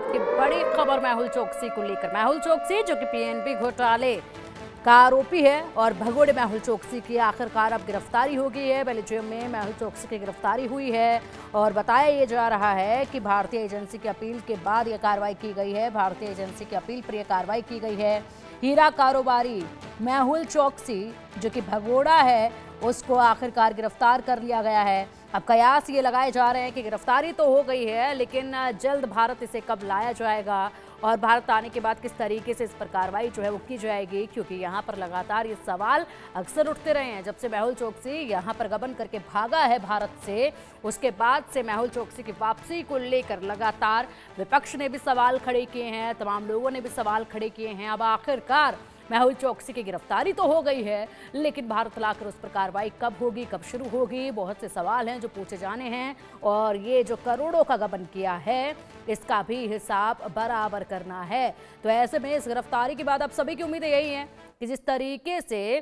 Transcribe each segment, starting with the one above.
कि बड़ी खबर मेहुल चोकसी को लेकर। मेहुल चोकसी जो कि पीएनबी घोटाले का आरोपी है और भगोड़े मेहुल चोकसी की आखिरकार अब गिरफ्तारी हो गई है। बेल्जियम में मेहुल चोकसी की गिरफ्तारी हुई है और बताया ये जा रहा है कि भारतीय एजेंसी की अपील के बाद यह कार्रवाई की गई है। भारतीय एजेंसी की अपील पर यह कार्रवाई की गई है। हीरा कारोबारी मेहुल चोकसी जो कि भगोड़ा है उसको आखिरकार गिरफ्तार कर लिया गया है। अब कयास ये लगाए जा रहे हैं कि गिरफ्तारी तो हो गई है, लेकिन जल्द भारत इसे कब लाया जाएगा और भारत आने के बाद किस तरीके से इस पर कार्रवाई जो है वो की जाएगी, क्योंकि यहाँ पर लगातार ये सवाल अक्सर उठते रहे हैं। जब से मेहुल चोकसी यहाँ पर गबन करके भागा है भारत से, उसके बाद से मेहुल चोकसी की वापसी को लेकर लगातार विपक्ष ने भी सवाल खड़े किए हैं, तमाम लोगों ने भी सवाल खड़े किए हैं। अब आखिरकार मेहुल चोकसी की गिरफ्तारी तो हो गई है, लेकिन भारत लाकर उस पर कार्रवाई कब होगी, कब शुरू होगी, बहुत से सवाल हैं जो पूछे जाने हैं। और ये जो करोड़ों का गबन किया है इसका भी हिसाब बराबर करना है। तो ऐसे में इस गिरफ्तारी के बाद अब सभी की उम्मीदें यही हैं कि जिस तरीके से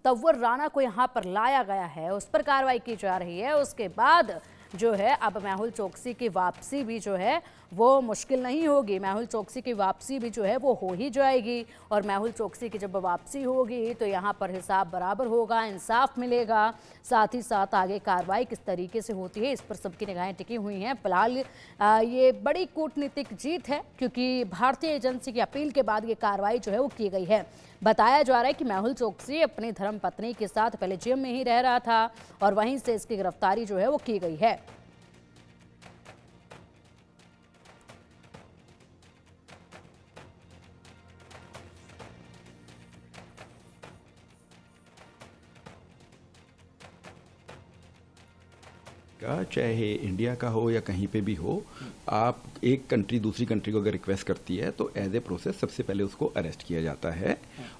तव्वर राणा को यहाँ पर लाया गया है, उस पर कार्रवाई की जा रही है, उसके बाद जो है अब मेहुल चोकसी की वापसी भी जो है वो मुश्किल नहीं होगी। मेहुल चोकसी की वापसी भी जो है वो हो ही जाएगी और मेहुल चोकसी की जब वापसी होगी तो यहाँ पर हिसाब बराबर होगा, इंसाफ मिलेगा। साथ ही साथ आगे कार्रवाई किस तरीके से होती है इस पर सबकी निगाहें टिकी हुई हैं। फिलहाल ये बड़ी कूटनीतिक जीत है क्योंकि भारतीय एजेंसी की अपील के बाद ये कार्रवाई जो है वो की गई है। बताया जा रहा है कि मेहुल चोकसी अपनी धर्मपत्नी के साथ बेल्जियम में ही रह रहा था और वहीं से इसकी गिरफ्तारी जो है वो की गई है। का चाहे इंडिया का हो या कहीं पे भी हो, आप एक कंट्री दूसरी कंट्री को अगर रिक्वेस्ट करती है तो एज ए प्रोसेस सबसे पहले उसको अरेस्ट किया जाता है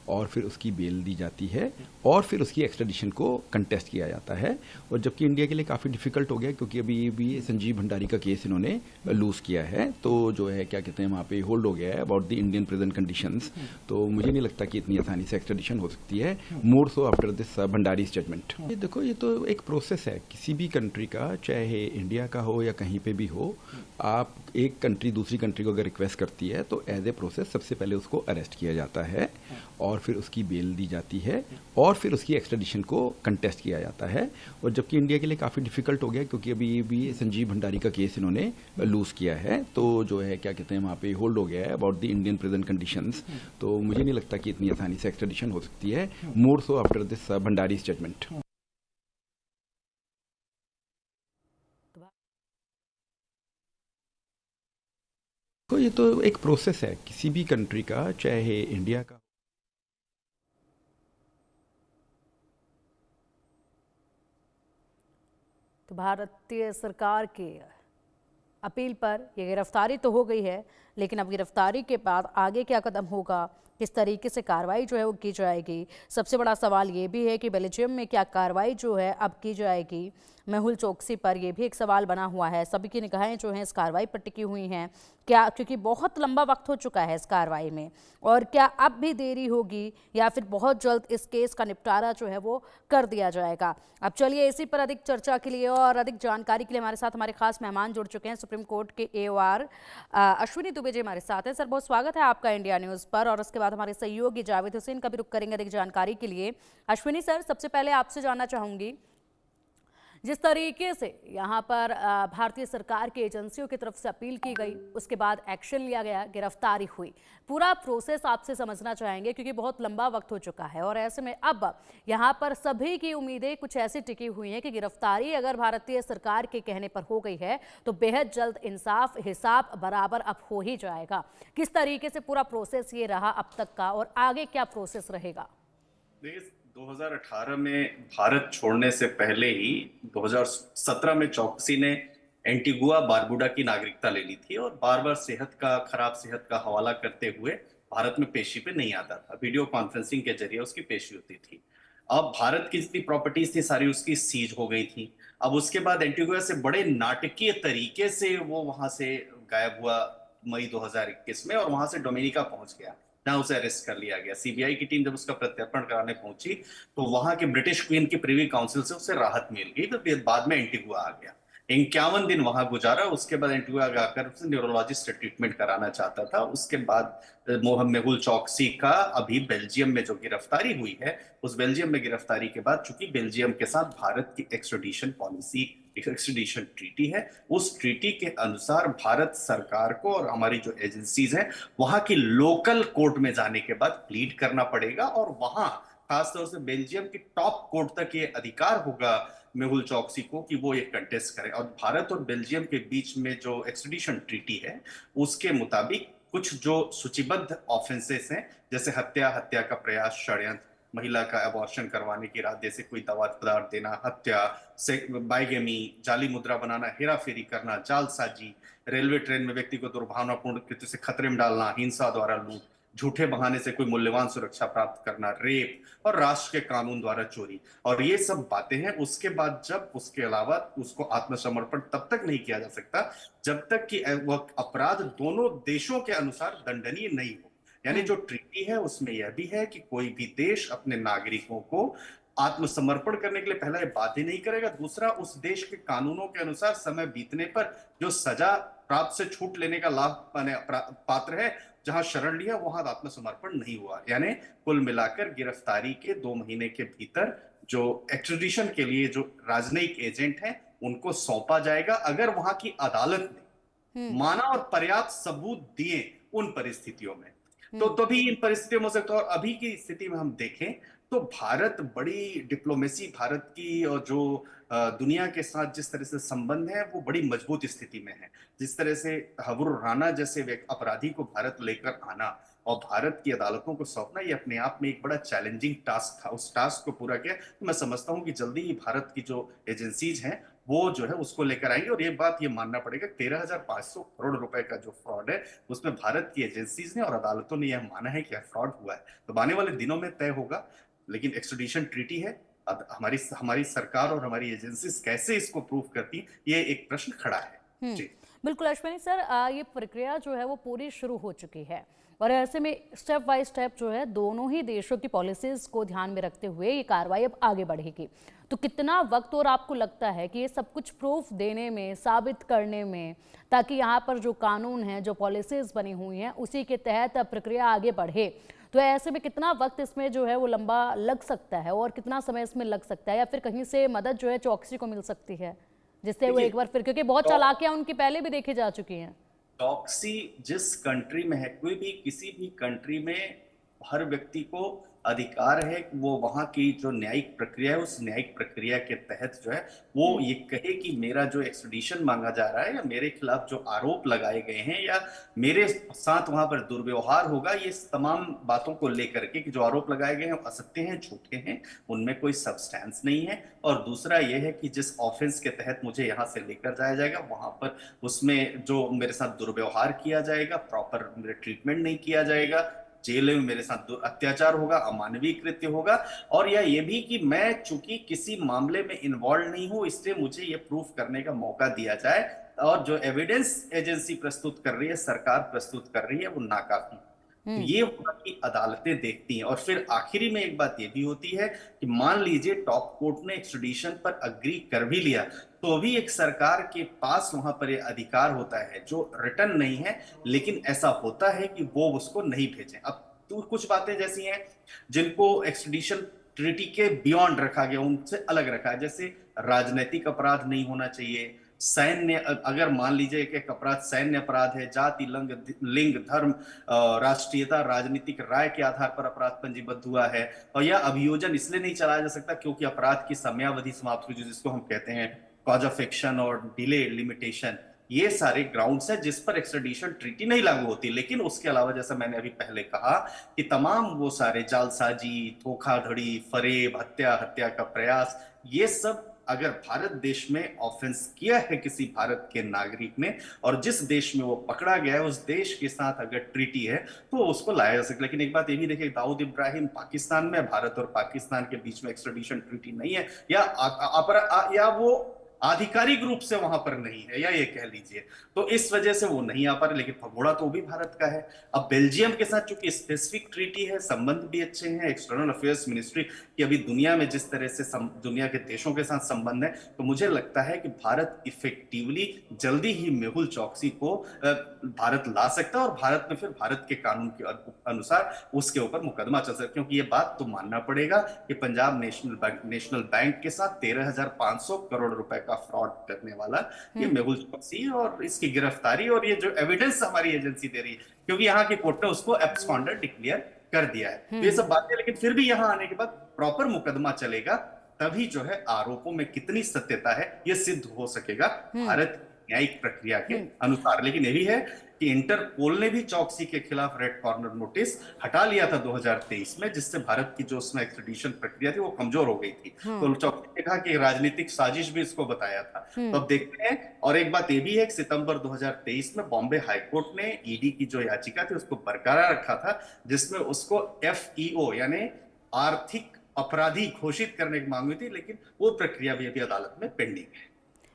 और फिर उसकी बेल दी जाती है और फिर उसकी एक्स्ट्राडिशन को कंटेस्ट किया जाता है। और जबकि इंडिया के लिए काफ़ी डिफिकल्ट हो गया क्योंकि अभी भी संजीव भंडारी का केस इन्होंने लूज किया है, तो जो है क्या कहते हैं वहाँ पे होल्ड हो गया है about the Indian prison conditions. तो मुझे नहीं लगता कि इतनी आसानी से एक्स्ट्राडिशन हो सकती है, more so after this Bhandari judgment. ये देखो, ये तो एक प्रोसेस है किसी भी कंट्री का, चाहे इंडिया का हो या कहीं पे भी हो। आप एक कंट्री दूसरी कंट्री को अगर रिक्वेस्ट करती है तो एज ए प्रोसेस सबसे पहले उसको अरेस्ट किया जाता है और फिर उसकी बेल दी जाती है और फिर उसकी एक्स्ट्राडिशन को कंटेस्ट किया जाता है। और जबकि इंडिया के लिए काफ़ी डिफिकल्ट हो गया क्योंकि अभी भी संजीव भंडारी का केस इन्होंने लूज किया है, तो जो है क्या कहते हैं वहाँ पे होल्ड हो गया है about the Indian prison conditions. तो मुझे नहीं लगता कि इतनी आसानी से एक्स्ट्राडिशन हो सकती है, more so after this Bhandari judgment. तो ये तो एक प्रोसेस है किसी भी कंट्री का, चाहे इंडिया का। तो भारतीय सरकार की अपील पर यह गिरफ्तारी तो हो गई है, लेकिन अब गिरफ्तारी के बाद आगे क्या कदम होगा, किस तरीके से कार्रवाई जो है वो की जाएगी। सबसे बड़ा सवाल ये भी है कि बेल्जियम में क्या कार्रवाई जो है अब की जाएगी मेहुल चोकसी पर, यह भी एक सवाल बना हुआ है। सभी की निगाहें जो हैं इस कार्रवाई पर टिकी हुई हैं, क्या क्योंकि बहुत लंबा वक्त हो चुका है इस कार्रवाई में, और क्या अब भी देरी होगी या फिर बहुत जल्द इस केस का निपटारा जो है वो कर दिया जाएगा। अब चलिए इसी पर अधिक चर्चा के लिए और अधिक जानकारी के लिए हमारे साथ हमारे खास मेहमान जुड़ चुके हैं। सुप्रीम कोर्ट के AOR अश्विनी दुबे जी हमारे साथ हैं। सर, बहुत स्वागत है आपका इंडिया न्यूज़ पर। और उसके बाद हमारे सहयोगी जावेद हुसैन का भी रुख करेंगे अधिक जानकारी के लिए। अश्विनी सर, सबसे पहले आपसे जानना चाहूंगी, जिस तरीके से यहाँ पर भारतीय सरकार की एजेंसियों की तरफ से अपील की गई, उसके बाद एक्शन लिया गया, गिरफ्तारी हुई, पूरा प्रोसेस आपसे समझना चाहेंगे क्योंकि बहुत लंबा वक्त हो चुका है और ऐसे में अब यहाँ पर सभी की उम्मीदें कुछ ऐसी टिकी हुई हैं कि गिरफ्तारी अगर भारतीय सरकार के कहने पर हो गई है तो बेहद जल्द इंसाफ, हिसाब बराबर अब हो ही जाएगा। किस तरीके से पूरा प्रोसेस ये रहा अब तक का और आगे क्या प्रोसेस रहेगा? 2018 में भारत छोड़ने से पहले ही 2017 में चौकसी ने एंटीगुआ बारबुडा की नागरिकता ले ली थी और बार बार खराब सेहत का हवाला करते हुए भारत में पेशी पे नहीं आता था। वीडियो कॉन्फ्रेंसिंग के जरिए उसकी पेशी होती थी। अब भारत की जितनी प्रॉपर्टीज थी सारी उसकी सीज हो गई थी। अब उसके बाद एंटीगुआ से बड़े नाटकीय तरीके से वो वहां से गायब हुआ मई 2021 में और वहां से डोमिनिका पहुंच गया, ना उसे अरेस्ट कर लिया गया। सीबीआई की टीम जब उसका प्रत्यर्पण कराने पहुंची तो वहां के ब्रिटिश क्वीन की प्रिवी काउंसिल से उसे राहत मिल गई, तो फिर बाद में एंटीगुआ आ गया। 51 दिन वहां गुजारा। उसके बाद एंटीगुआ आकर उससे न्यूरोलॉजिस्ट से ट्रीटमेंट कराना चाहता था। उसके बाद मेहुल चौकसी का अभी बेल्जियम में जो गिरफ्तारी हुई है, उस बेल्जियम में गिरफ्तारी के बाद चूंकि बेल्जियम के साथ भारत की एक्सट्रेडिशन पॉलिसी, एक्सट्रेडिशन ट्रीटी है, उस ट्रीटी के अनुसार भारत सरकार को और हमारी जो एजेंसीज हैं वहां की लोकल कोर्ट में जाने के बाद प्लीड करना पड़ेगा, और वहां खासतौर से बेल्जियम की टॉप कोर्ट तक ये अधिकार होगा मेहुल चौकसी को कि वो ये कंटेस्ट करें। और भारत और बेल्जियम के बीच में जो एक्सट्रेडिशन ट्रीटी है उसके मुताबिक कुछ जो सूचीबद्ध ऑफेंसेस हैं, जैसे हत्या, हत्या का प्रयास, षड्यंत्र, महिला का अबॉर्शन करवाने के इरादे से कोई दवा पदार्थ देना, हत्या, बाइगेमी, जाली मुद्रा बनाना, हेराफेरी करना, जालसाजी, रेलवे ट्रेन में व्यक्ति को दुर्भावनापूर्ण कृत्य से खतरे में डालना, हिंसा द्वारा लूट, झूठे बहाने से कोई मूल्यवान सुरक्षा प्राप्त करना, रेप और राष्ट्र के कानून द्वारा चोरी, और ये सब बातें हैं। उसके बाद जब उसके अलावा उसको आत्मसमर्पण तब तक नहीं किया जा सकता जब तक कि वह अपराध दोनों देशों के अनुसार दंडनीय नहीं हो। यानी जो ट्रीटी है उसमें यह भी है कि कोई भी देश अपने नागरिकों को आत्मसमर्पण करने के लिए पहला ये बाध्य नहीं करेगा, दूसरा उस देश के कानूनों के अनुसार समय बीतने पर जो सजा प्राप्त से छूट लेने का लाभ पात्र है, जहां शरण लिया वहां आत्मसमर्पण नहीं हुआ। यानी कुल मिलाकर गिरफ्तारी के 2 महीने के भीतर जो एक्सट्रेडिशन के लिए जो राजनयिक एजेंट हैं उनको सौंपा जाएगा, अगर वहां की अदालत ने माना और पर्याप्त सबूत दिए उन परिस्थितियों में। तो भी इन परिस्थितियों में हो सकता है। और अभी की स्थिति में हम देखें तो भारत बड़ी डिप्लोमेसी, भारत की और जो दुनिया के साथ जिस तरह से संबंध है वो बड़ी मजबूत स्थिति में है। जिस तरह से हबुर राना जैसे अपराधी को भारत लेकर आना और भारत की अदालतों को सौंपना, ये अपने आप में एक बड़ा चैलेंजिंग टास्क था। उस टास्क को पूरा किया तो मैं समझता हूं कि जल्दी ही भारत की जो एजेंसीज हैं वो जो है उसको लेकर आएंगे। और ये बात ये मानना पड़ेगा, 13,500 करोड़ रुपए का जो फ्रॉड है उसमें भारत की एजेंसीज ने और अदालतों ने यह माना है कि फ्रॉड हुआ है। तो आने वाले दिनों में तय होगा, लेकिन एक्सट्रेडिशन ट्रीटी है, अब हमारी सरकार और हमारी एजेंसीज कैसे इसको प्रूव करती, ये एक प्रश्न खड़ा है। जी बिल्कुल अश्विनी सर, ये प्रक्रिया जो है वो पूरी शुरू हो चुकी है और ऐसे में स्टेप बाय स्टेप जो है दोनों ही देशों की पॉलिसीज को ध्यान में रखते हुए ये कार्रवाई अब आगे बढ़ेगी। तो कितना वक्त और आपको लगता है कि ये सब कुछ प्रूफ देने में, साबित करने में, ताकि यहाँ पर जो कानून है, जो पॉलिसीज बनी हुई हैं उसी के तहत अब प्रक्रिया आगे बढ़े, तो ऐसे में कितना वक्त इसमें जो है वो लंबा लग सकता है और कितना समय इसमें लग सकता है, या फिर कहीं से मदद जो है चौकसी को मिल सकती है जिससे वो एक बार फिर, क्योंकि बहुत चालाकियां उनकी पहले भी देखी जा चुकी हैं। चौकसी जिस कंट्री में है, कोई भी किसी भी कंट्री में हर व्यक्ति को अधिकार है कि वो वहां की जो न्यायिक प्रक्रिया है उस न्यायिक प्रक्रिया के तहत जो है वो ये कहे कि मेरा जो एक्सट्रेडिशन मांगा जा रहा है या मेरे खिलाफ जो आरोप लगाए गए हैं या मेरे साथ वहां पर दुर्व्यवहार होगा, ये तमाम बातों को लेकर के कि जो आरोप लगाए गए हैं वो असत्य हैं, झूठे हैं, उनमें कोई सब्सटेंस नहीं है। और दूसरा ये है कि जिस ऑफेंस के तहत मुझे यहाँ से लेकर जाया जाएगा वहां पर उसमें जो मेरे साथ दुर्व्यवहार किया जाएगा, प्रॉपर मेरे ट्रीटमेंट नहीं किया जाएगा, जेल में मेरे साथ अत्याचार होगा, अमानवीय कृत्य होगा, और या ये भी कि मैं चूंकि किसी मामले में इन्वॉल्व नहीं हूं इसलिए मुझे ये प्रूफ करने का मौका दिया जाए, और जो एविडेंस एजेंसी प्रस्तुत कर रही है, सरकार प्रस्तुत कर रही है, वो नाकाफी। तो ये वहां की अदालतें देखती हैं। और फिर आखिरी में एक बात ये भी होती है कि मान लीजिए टॉप कोर्ट ने एक्सट्रेडिशन पर अग्री कर भी लिया तो भी एक सरकार के पास वहां पर ये अधिकार होता है जो रिटर्न नहीं है, लेकिन ऐसा होता है कि वो उसको नहीं भेजें। अब तो कुछ बातें जैसी हैं जिनको एक्सट्रेडिशन ट्रीटी के बियॉन्ड रखा गया, उनसे अलग रखा है, जैसे राजनीतिक अपराध नहीं होना चाहिए, सैन्य, अगर मान लीजिए कि एक अपराध सैन्य अपराध है, जाति, लिंग, धर्म, राष्ट्रीयता, राजनीतिक राय के आधार पर अपराध पंजीबद्ध हुआ है, और यह अभियोजन इसलिए नहीं चलाया जा सकता क्योंकि अपराध की समयावधि समाप्त हुई, जिसको हम कहते हैं कॉज ऑफ एक्शन और डिले लिमिटेशन। ये सारे ग्राउंड्स हैं जिस पर एक्सट्रेडिशन ट्रीटी नहीं लागू होती। लेकिन उसके अलावा जैसा मैंने अभी पहले कहा कि तमाम वो सारे जालसाजी, धोखाधड़ी, फरेब, हत्या, हत्या का प्रयास, ये सब अगर भारत देश में ऑफेंस किया है किसी भारत के नागरिक ने और जिस देश में वो पकड़ा गया है उस देश के साथ अगर ट्रीटी है तो उसको लाया जा सकता है। लेकिन एक बात ये भी देखिए, दाऊद इब्राहिम पाकिस्तान में, भारत और पाकिस्तान के बीच में एक्सट्रेडिशन ट्रीटी नहीं है, या वो आधिकारिक रूप से वहां पर नहीं है, या ये कह लीजिए, तो इस वजह से वो नहीं आ पा रहे। लेकिन भगोड़ा तो भी भारत का है। अब बेल्जियम के साथ चूंकि स्पेसिफिक ट्रीटी है, संबंध भी अच्छे हैं, एक्सटर्नल अफेयर्स मिनिस्ट्री की अभी दुनिया में जिस तरह से दुनिया के देशों के साथ संबंध है, तो मुझे लगता है कि भारत इफेक्टिवली जल्दी ही मेहुल चौकसी को भारत ला सकता है, और भारत में फिर भारत के कानून के अनुसार उसके ऊपर मुकदमा चल सकता है। क्योंकि ये बात तो मानना पड़ेगा कि पंजाब नेशनल बैंक के साथ 13,500 करोड़ रुपए का फ्रॉड करने वाला ये मेहुल चौकसी, और इसकी गिरफ्तारी और ये जो एविडेंस हमारी एजेंसी दे रही है, क्योंकि यहाँ की कोर्ट ने उसको एब्सकॉन्डर डिक्लेयर कर दिया है, तो ये सब बातें, लेकिन फिर भी यहाँ आने के बाद प्रॉपर मुकदमा चलेगा, तभी जो है आरोपों में कितनी सत्यता है ये सिद्ध हो सकेगा भारत न्यायिक प्रक्रिया के अनुसार। लेकिन ये भी है कि इंटरपोल ने भी चौकसी के खिलाफ रेड कॉर्नर नोटिस हटा लिया था 2023 में, जिससे भारत की जो उसमें एक्सट्रेडिशन प्रक्रिया थी वो कमजोर हो गई थी। तो चौकसी ने कहा कि राजनीतिक साजिश भी इसको बताया था। तो अब देखते हैं। और एक बात ये भी है कि सितंबर 2023 में बॉम्बे हाईकोर्ट ने ईडी की जो याचिका थी उसको बरकरार रखा था, जिसमें उसको FEO यानी आर्थिक अपराधी घोषित करने की मांग हुई थी, लेकिन वो प्रक्रिया भी अभी अदालत में पेंडिंग है।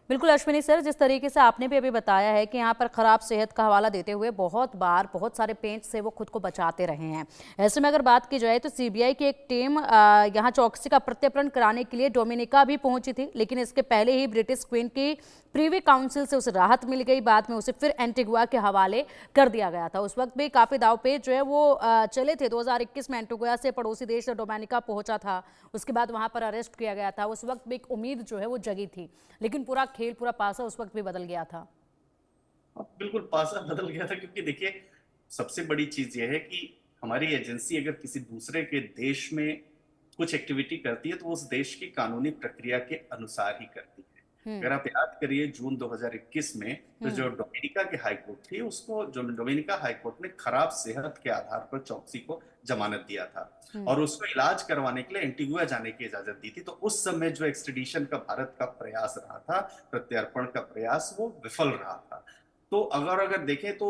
बिल्कुल अश्विनी सर, जिस तरीके से आपने भी अभी बताया है कि यहाँ पर खराब सेहत का हवाला देते हुए बहुत बार बहुत सारे पेंच से वो खुद को बचाते रहे हैं। ऐसे में अगर बात की जाए तो CBI की एक टीम यहाँ चौकसी का प्रत्यर्पण कराने के लिए डोमिनिका भी पहुंची थी, लेकिन इसके पहले ही ब्रिटिश क्वीन की प्रीवी काउंसिल से उसे राहत मिल गई। बाद में उसे फिर एंटीगुआ के हवाले कर दिया गया था। उस वक्त भी काफ़ी दावपेच जो है वो चले थे। 2021 में एंटीगुआ से पड़ोसी देश डोमिनिका पहुंचा था, उसके बाद वहां पर अरेस्ट किया गया था। उस वक्त भी एक उम्मीद जो है वो जगी थी, लेकिन पूरा खेल, पूरा पासा उस वक्त भी बदल गया था। बिल्कुल पासा बदल गया था, क्योंकि देखिए सबसे बड़ी चीज यह है कि हमारी एजेंसी अगर किसी दूसरे के देश में कुछ एक्टिविटी करती है तो उस देश की कानूनी प्रक्रिया के अनुसार ही करती है। अगर आप याद करिए जून 2021 में तो जो डोमिनिका की हाईकोर्ट थी, उसको जो डोमिनिका हाईकोर्ट ने खराब सेहत के आधार पर चौकसी को जमानत दिया था और उसको इलाज करवाने के लिए एंटीगुआ जाने की इजाजत दी थी। तो उस समय जो एक्सट्रेडिशन का भारत का प्रयास रहा था, प्रत्यर्पण का प्रयास, वो विफल रहा था। तो अगर देखें तो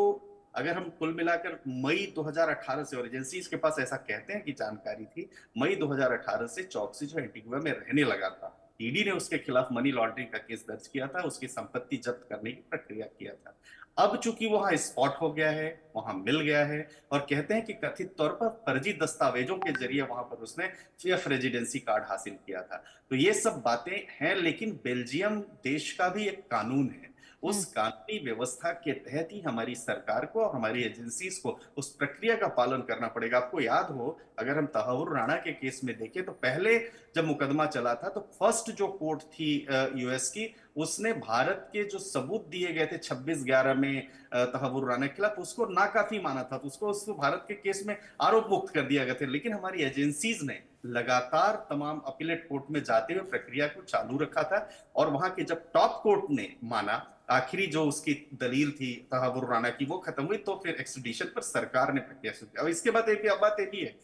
अगर हम कुल मिलाकर मई 2018 से, और एजेंसीज के पास ऐसा कहते हैं कि जानकारी थी, मई 2018 से चौकसी जो एंटीगुआ में रहने लगा था। ईडी ने उसके खिलाफ मनी लॉन्ड्रिंग का केस दर्ज किया था, उसकी संपत्ति जब्त करने की प्रक्रिया किया था। अब चूंकि वहां स्पॉट हो गया है, वहां मिल गया है, और कहते हैं कि कथित तौर पर फर्जी दस्तावेजों के जरिए वहां पर उसने CF रेजिडेंसी कार्ड हासिल किया था। तो ये सब बातें हैं, लेकिन बेल्जियम देश का भी एक कानून है। उस कानूनी व्यवस्था के तहत ही हमारी सरकार को और हमारी एजेंसीज को उस प्रक्रिया का पालन करना पड़ेगा। आपको याद हो, अगर हम तहव्वुर राणा के केस में देखें तो पहले जब मुकदमा चला था तो फर्स्ट जो कोर्ट थी US की, उसने भारत के जो सबूत दिए गए थे 26/11 में तहव्वुर राणा के खिलाफ, उसको नाकाफी माना था। तो उसको भारत के केस में आरोप मुक्त कर दिया गया था। लेकिन हमारी एजेंसीज ने लगातार तमाम अपीलेट कोर्ट में जाते हुए प्रक्रिया को चालू रखा था, और वहां के जब टॉप कोर्ट ने माना, आखिरी जो उसकी दलील थी तहव्वुर राणा की वो खत्म हुई, तो फिर एक्सट्रेडिशन पर सरकार ने प्रक्रिया शुरू की। और इसके बाद एक बात ये भी है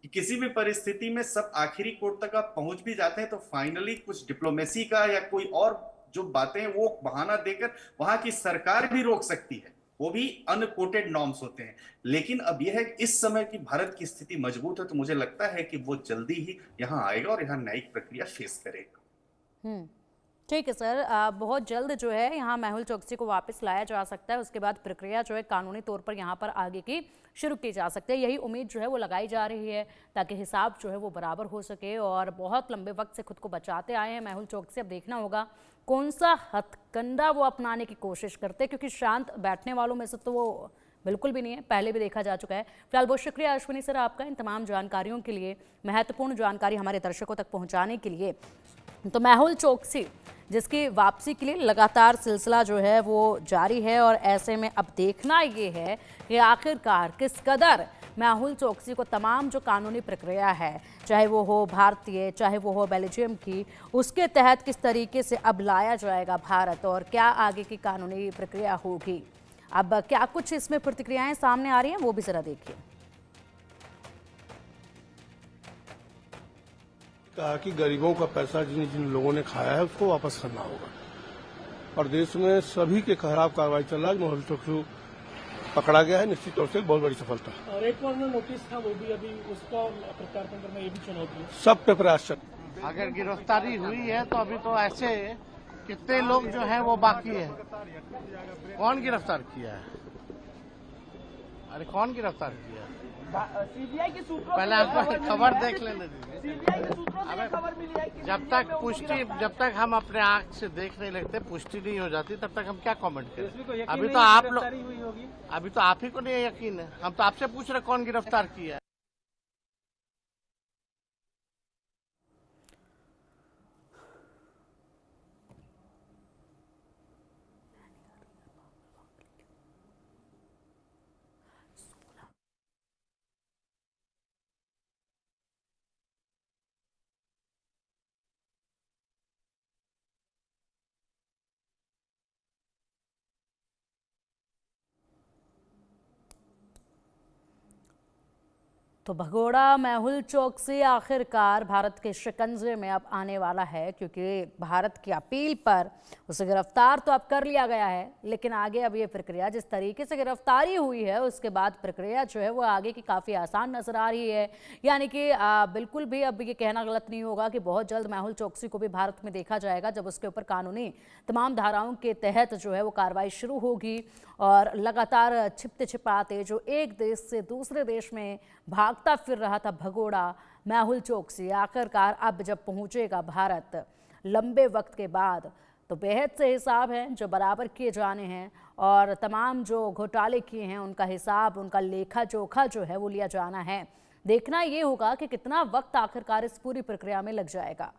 कि किसी भी परिस्थिति में सब आखिरी कोर्ट तक आप पहुंच भी जाते हैं तो फाइनली कुछ डिप्लोमेसी का या कोई और जो बातें हैं वो बहाना देकर वहां की सरकार भी रोक सकती है, वो भी अनकोटेड नॉर्म्स होते हैं। लेकिन अब यह है कि इस समय की भारत की स्थिति मजबूत है, तो मुझे लगता है कि वो जल्दी ही यहाँ आएगा और यहाँ न्यायिक प्रक्रिया फेस करेगा। ठीक है सर, बहुत जल्द जो है यहाँ मेहुल चौकसी को वापस लाया जा सकता है। उसके बाद प्रक्रिया जो है कानूनी तौर पर यहाँ पर आगे की शुरू की जा सकती है। यही उम्मीद जो है वो लगाई जा रही है, ताकि हिसाब जो है वो बराबर हो सके। और बहुत लंबे वक्त से खुद को बचाते आए हैं मेहुल चौकसी। अब देखना होगा कौन सा हथकंडा वो अपनाने की कोशिश करते हैं, क्योंकि शांत बैठने वालों में से तो वो बिल्कुल भी नहीं है, पहले भी देखा जा चुका है। फिलहाल बहुत शुक्रिया अश्विनी सर आपका इन तमाम जानकारियों के लिए, महत्वपूर्ण जानकारी हमारे दर्शकों तक पहुंचाने के लिए। तो मेहुल चौकसी जिसकी वापसी के लिए लगातार सिलसिला जो है वो जारी है, और ऐसे में अब देखना ये है कि आखिरकार किस कदर मेहुल चौकसी को तमाम जो कानूनी प्रक्रिया है, चाहे वो हो भारतीय चाहे वो हो बेल्जियम की, उसके तहत किस तरीके से अब लाया जाएगा भारत, और क्या आगे की कानूनी प्रक्रिया होगी। अब क्या कुछ इसमें प्रतिक्रियाएं सामने आ रही हैं वो भी जरा देखिए। कहा कि गरीबों का पैसा जिन जिन लोगों ने खाया है उसको वापस करना होगा, और देश में सभी के खिलाफ कार्रवाई चल रहा है। मेहुल चौकसी पकड़ा गया है, निश्चित तौर से बहुत बड़ी सफलता। और एक कॉर्नर नोटिस था वो भी अभी उसका प्रत्यार्पण करना, ये भी चुनौती है। सब पे प्रयास चल। अगर गिरफ्तारी हुई है तो अभी तो ऐसे कितने लोग जो है वो बाकी है? कौन गिरफ्तार किया है? अरे कौन गिरफ्तार किया है? सीबीआई के सूत्रों पहले आपको खबर देख लेने दीजिए। सीबीआई के सूत्रों से खबर मिली है कि जब तक हम अपने आंख से देख नहीं लेते, पुष्टि नहीं हो जाती, तब तक हम क्या कमेंट करें? अभी तो आप लोग, अभी तो आप ही को नहीं यकीन है। हम तो आपसे पूछ रहे कौन गिरफ्तार किया है। तो भगोड़ा मेहुल चोकसी आखिरकार भारत के शिकंजे में अब आने वाला है, क्योंकि भारत की अपील पर उसे गिरफ्तार तो अब कर लिया गया है, लेकिन आगे अब ये प्रक्रिया, जिस तरीके से गिरफ्तारी हुई है उसके बाद प्रक्रिया जो है वो आगे की काफ़ी आसान नजर आ रही है। यानी कि बिल्कुल भी अब ये कहना गलत नहीं होगा कि बहुत जल्द मेहुल चोकसी को भी भारत में देखा जाएगा, जब उसके ऊपर कानूनी तमाम धाराओं के तहत जो है वो कार्रवाई शुरू होगी। और लगातार छिपते छिपाते जो एक देश से दूसरे देश में भागता फिर रहा था भगोड़ा मेहुल चोकसी, आखिरकार अब जब पहुंचेगा भारत लंबे वक्त के बाद, तो बेहद से हिसाब हैं जो बराबर किए जाने हैं और तमाम जो घोटाले किए हैं उनका हिसाब, उनका लेखा जोखा जो है वो लिया जाना है। देखना ये होगा कि कितना वक्त आखिरकार इस पूरी प्रक्रिया में लग जाएगा।